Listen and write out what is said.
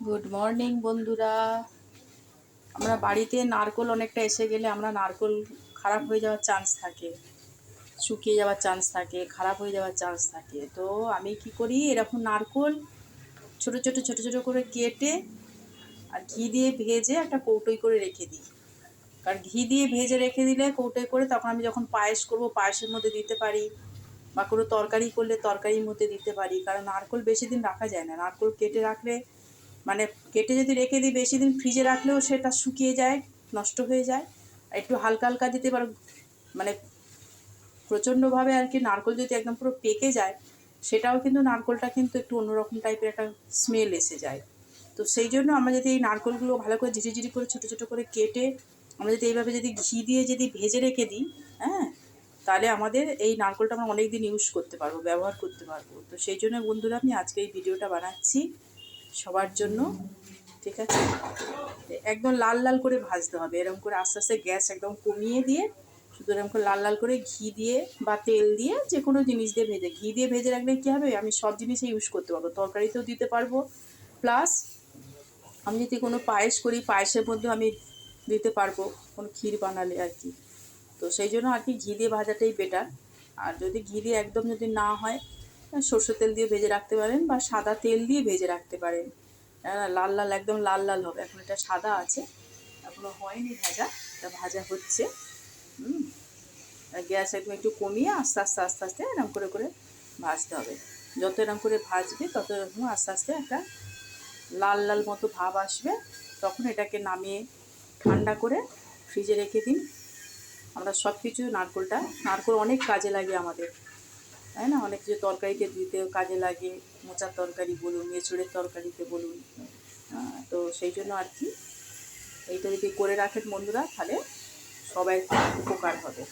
Good morning বন্ধুরা। আমরা বাড়িতে নারকোল অনেকটা এসে গেলে আমরা নারকোল খারাপ হয়ে যাওয়ার চান্স থাকে, শুকিয়ে যাওয়ার চান্স থাকে, খারাপ হয়ে যাওয়ার চান্স থাকে। তো আমি কি করি, এরকম নারকোল ছোটো ছোটো করে কেটে আর ঘি দিয়ে ভেজে একটা কৌটোয় করে রেখে দিই। কারণ ঘি দিয়ে ভেজে রেখে দিলে কৌটোয় করে তখন আমি যখন পায়েস করব পায়েসের মধ্যে দিতে পারি, বা কোনো তরকারি করলে তরকারির মধ্যে দিতে পারি। কারণ নারকোল বেশি দিন রাখা যায় না, নারকোল কেটে রাখলে মানে কেটে যদি রেখে দিই বেশি দিন ফ্রিজে রাখলেও সেটা শুকিয়ে যায়, নষ্ট হয়ে যায়। একটু হালকা হালকা দিতে পারো, মানে প্রচণ্ডভাবে আর কি নারকোল যদি একদম পুরো পেকে যায় সেটাও কিন্তু নারকোলটা কিন্তু একটু অন্যরকম টাইপের একটা স্মেল এসে যায়। তো সেই জন্য আমরা যদি এই নারকোলগুলো ভালো করে ঝিরি করে ছোটো ছোটো করে কেটে আমরা যদি এইভাবে যদি ঘি দিয়ে যদি ভেজে রেখে দিই, হ্যাঁ, তাহলে আমাদের এই নারকোলটা আমরা অনেক দিন ইউজ করতে পারবো, ব্যবহার করতে পারবো। তো সেই জন্য বন্ধুরা আমি আজকে এই ভিডিওটা বানাচ্ছি সবার জন্য, ঠিক আছে। একদম লাল লাল করে ভাজতে হবে, এরকম করে আস্তে আস্তে গ্যাস একদম কমিয়ে দিয়ে শুধু এরকম করে লাল লাল করে ঘি দিয়ে বা তেল দিয়ে যে কোনো জিনিস দিয়ে ভেজে, ঘি দিয়ে ভেজে রাখলে কী হবে, আমি সব জিনিসে ইউজ করতে পারবো, তরকারিতেও দিতে পারবো, প্লাস আমি যদি কোনো পায়েস করি পায়েসের মধ্যেও আমি দিতে পারবো, কোনো ক্ষীর বানালে আর কি। তো সেই জন্য আর কি ঘি দিয়ে ভাজাটাই বেটার। আর যদি ঘি দিয়ে একদম যদি না হয়, সর্ষের তেল দিয়ে ভেজে রাখতে পারেন বা সাদা তেল দিয়ে ভেজে রাখতে পারেন। লাল লাল একদম লাল লাল হবে। এখন এটা সাদা আছে, এখনও হয়নি ভাজা, এটা ভাজা হচ্ছে। গ্যাস একদম একটু কমিয়ে আস্তে আস্তে আস্তে আস্তে এরকম করে করে ভাজতে হবে। যত এরকম করে ভাজবে তত এরকম আস্তে আস্তে একটা লাল লাল মতো ভাব আসবে, তখন এটাকে নামিয়ে ঠান্ডা করে ফ্রিজে রেখে দিন। আমরা সব কিছু নারকোল অনেক কাজে লাগে আমাদের, তাই না? অনেক কিছু তরকারিতে দিতেও কাজে লাগে, মোচার তরকারি বলুন, এঁচোড়ের তরকারিতে বলুন। তো সেই জন্য আর কি এইটা যদি করে রাখেন বন্ধুরা তাহলে সবাই উপকার হবে।